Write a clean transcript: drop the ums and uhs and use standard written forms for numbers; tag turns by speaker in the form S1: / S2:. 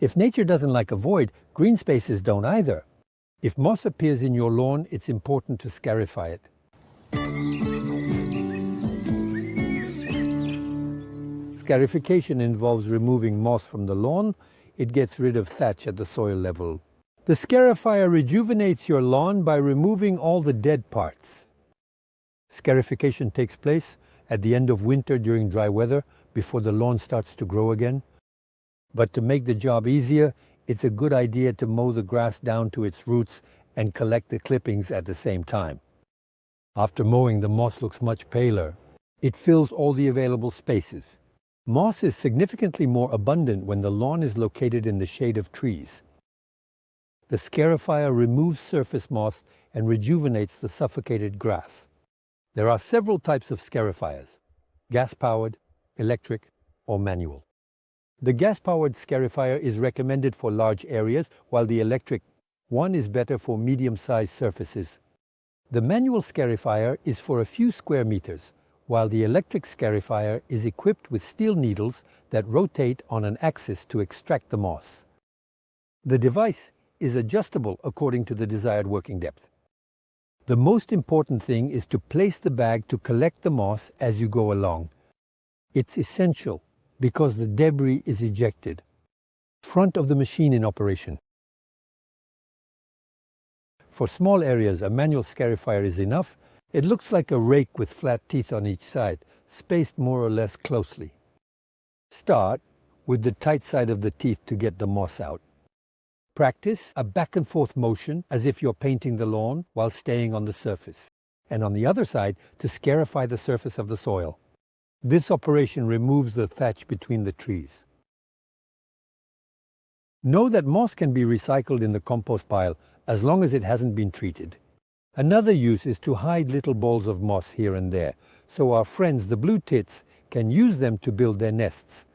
S1: If nature doesn't like a void, green spaces don't either. If moss appears in your lawn, it's important to scarify it. Scarification involves removing moss from the lawn. It gets rid of thatch at the soil level. The scarifier rejuvenates your lawn by removing all the dead parts. Scarification takes place at the end of winter during dry weather before the lawn starts to grow again. But to make the job easier, it's a good idea to mow the grass down to its roots and collect the clippings at the same time. After mowing, the moss looks much paler. It fills all the available spaces. Moss is significantly more abundant when the lawn is located in the shade of trees. The scarifier removes surface moss and rejuvenates the suffocated grass. There are several types of scarifiers: gas-powered, electric, or manual. The gas-powered scarifier is recommended for large areas, while the electric one is better for medium-sized surfaces. The manual scarifier is for a few square meters, while the electric scarifier is equipped with steel needles that rotate on an axis to extract the moss. The device is adjustable according to the desired working depth. The most important thing is to place the bag to collect the moss as you go along. It's essential because the debris is ejected. Front of the machine in operation. For small areas, a manual scarifier is enough. It looks like a rake with flat teeth on each side, spaced more or less closely. Start with the tight side of the teeth to get the moss out. Practice a back and forth motion as if you're painting the lawn while staying on the surface, and on the other side to scarify the surface of the soil. This operation removes the thatch between the trees. Know that moss can be recycled in the compost pile as long as it hasn't been treated. Another use is to hide little balls of moss here and there, so our friends the blue tits can use them to build their nests.